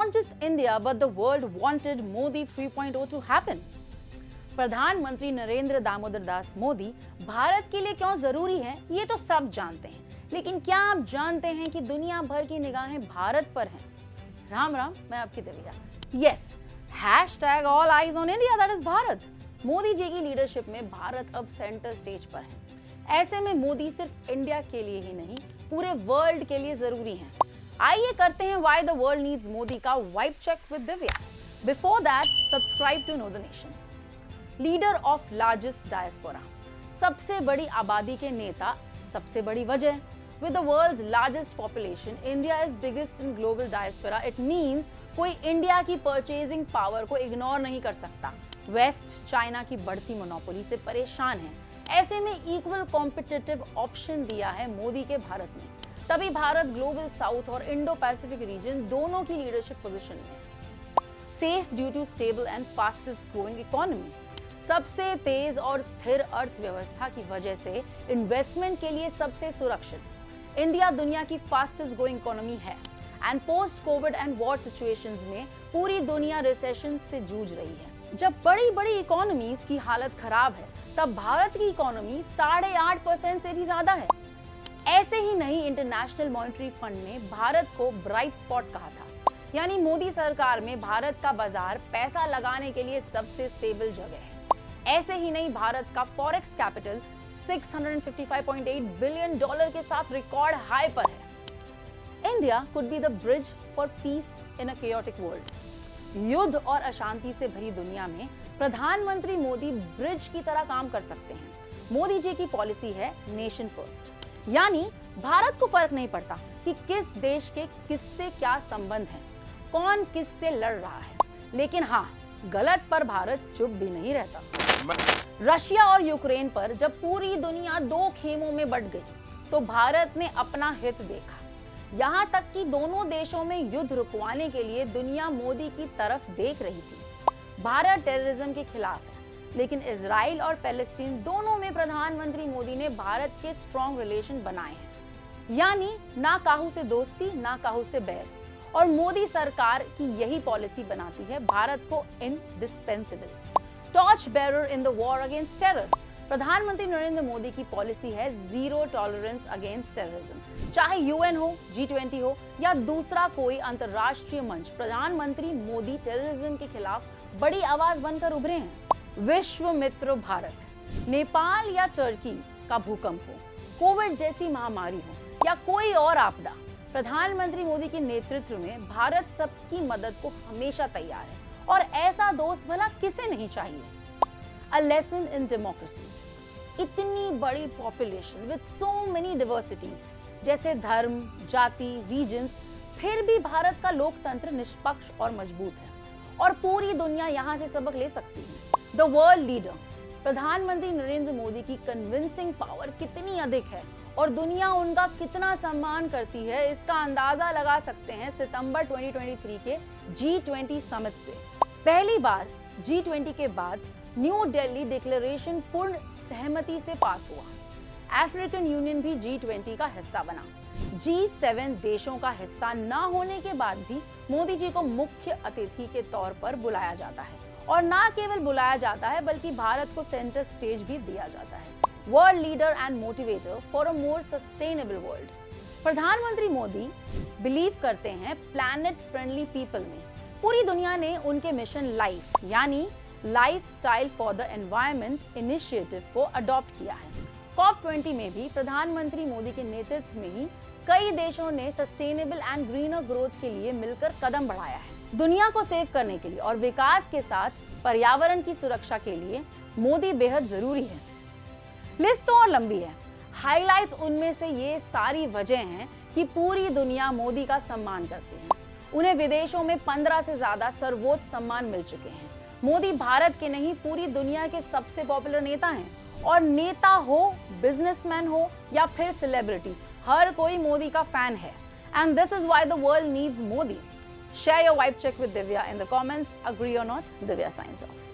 Not just India, but the world wanted Modi 3.0 to happen. प्रधानमंत्री नरेंद्र दामोदर दास मोदी भारत के लिए क्यों जरूरी है, ये तो सब जानते हैं, लेकिन क्या आप जानते हैं कि दुनिया भर की निगाहें भारत पर हैं? राम राम, मैं आपकी Divya. Yes, hashtag all eyes on India, that is Bharat. Modi ji की लीडरशिप में भारत अब सेंटर स्टेज पर है। ऐसे में मोदी सिर्फ इंडिया के लिए ही नहीं, पूरे वर्ल्ड के लिए जरूरी हैं। आइए करते हैं why the world needs Modi का vibe check with Divya. Before that, subscribe to know the nation. Leader of largest diaspora, सबसे बड़ी आबादी के नेता, सबसे बड़ी वजह। With the world's largest population, India is biggest in global diaspora. It means कोई इंडिया की परचेजिंग पावर को इग्नोर नहीं कर सकता। वेस्ट चाइना की बढ़ती मोनोपोली से परेशान है। ऐसे में इक्वल कॉम्पिटिटिव ऑप्शन दिया है मोदी के भारत ने। तभी भारत ग्लोबल साउथ और इंडो पैसिफिक रीजन दोनों की लीडरशिप पोजीशन में है। Safe due to stable and fastest growing economy, सबसे तेज और स्थिर अर्थव्यवस्था की वजह से इन्वेस्टमेंट के लिए सबसे सुरक्षित। इंडिया दुनिया की फास्टेस्ट ग्रोइंग इकोनॉमी है and post Covid and war situations में पूरी दुनिया रिसेशन से जूझ रही है। जब बड़ी बड़ी इकोनॉमीज की हालत खराब है, तब भारत की इकोनॉमी 8.5% से भी ज्यादा है। ऐसे ही नहीं, इंटरनेशनल मॉनेटरी फंड ने भारत को ब्राइट स्पॉट कहा था, यानी मोदी सरकार में भारत का बाजार पैसा लगाने के लिए सबसे स्टेबल जगह है। ऐसे ही नहीं, भारत का फॉरेक्स कैपिटल $655.8 बिलियन के साथ रिकॉर्ड हाई पर है। India could be the bridge for piece in a chaotic world. युद्ध और अशांति से भरी दुनिया में प्रधानमंत्री मोदी ब्रिज की तरह काम कर सकते हैं। मोदी जी की पॉलिसी है नेशन फर्स्ट, यानी भारत को फर्क नहीं पड़ता कि किस देश के किससे क्या संबंध है, कौन किससे लड़ रहा है, लेकिन हाँ, गलत पर भारत चुप भी नहीं रहता। रशिया और यूक्रेन पर जब पूरी दुनिया दो खेमों में बंट गई, तो भारत ने अपना हित देखा। यहाँ तक कि दोनों देशों में युद्ध रुकवाने के लिए दुनिया मोदी की तरफ देख रही थी। भारत टेररिज्म के खिलाफ है, लेकिन इजराइल और पैलेस्टीन दोनों में प्रधानमंत्री मोदी ने भारत के स्ट्रॉन्ग रिलेशन बनाए हैं, यानी ना काहू से दोस्ती, ना काहू से बैर। और मोदी सरकार की यही पॉलिसी बनाती है भारत को indispensable, torch bearer in the war against terror. प्रधानमंत्री नरेंद्र मोदी की पॉलिसी है जीरो टॉलरेंस अगेंस्ट टेररिज्म। चाहे यूएन हो, G20 हो या दूसरा कोई अंतरराष्ट्रीय मंच, प्रधानमंत्री मोदी टेररिज्म के खिलाफ बड़ी आवाज बनकर उभरे हैं। विश्व मित्र भारत, नेपाल या टर्की का भूकंप हो, कोविड जैसी महामारी हो या कोई और आपदा, प्रधानमंत्री मोदी के नेतृत्व में भारत सबकी मदद को हमेशा तैयार है। और ऐसा दोस्त भला किसे नहीं चाहिए। A lesson in democracy, इतनी बड़ी पॉपुलेशन विद सो मेनी डिवर्सिटीज, जैसे धर्म, जाति, रीजन्स, फिर भी भारत का लोकतंत्र निष्पक्ष और मजबूत है और पूरी दुनिया यहाँ से सबक ले सकती है। द वर्ल्ड लीडर, प्रधानमंत्री नरेंद्र मोदी की कन्विंसिंग पावर कितनी अधिक है और दुनिया उनका कितना सम्मान करती है, इसका अंदाजा लगा सकते हैं सितंबर 2023 के G20 समिट से। पहली बार G20 के बाद न्यू दिल्ली डिक्लेरेशन पूर्ण सहमति से पास हुआ। अफ्रीकन यूनियन भी G20 का हिस्सा बना। G7 देशों का हिस्सा न होने के बाद भी मोदी जी को मुख्य अतिथि के तौर पर बुलाया जाता है, और न केवल बुलाया जाता है बल्कि भारत को सेंटर स्टेज भी दिया जाता है। World leader and motivator for a more sustainable world. प्रधानमंत्री मोदी बिलीव करते हैं प्लैनेट फ्रेंडली पीपल में। पूरी दुनिया ने उनके मिशन लाइफ, यानी life style for the environment initiative को अडॉप्ट किया है। COP20 में भी प्रधानमंत्री मोदी के नेतृत्व में ही कई देशों ने सस्टेनेबल एंड ग्रीनर ग्रोथ के लिए मिलकर कदम बढ़ाया है। दुनिया को सेव करने के लिए और विकास के साथ पर्यावरण की सुरक्षा के लिए मोदी बेहद जरूरी है। लिस्ट तो और लंबी है, हाइलाइट्स उनमें से ये सारी वजह हैं कि पूरी दुनिया मोदी का सम्मान करती है। उन्हें विदेशों में 15 से ज्यादा सर्वोच्च सम्मान मिल चुके हैं। मोदी भारत के नहीं, पूरी दुनिया के सबसे पॉपुलर नेता हैं, और नेता हो, बिजनेसमैन हो या फिर सेलिब्रिटी, हर कोई मोदी का फैन है। And this is why the world needs Modi. Share your vibe check with Divya in the comments. Agree or not? Divya signs off.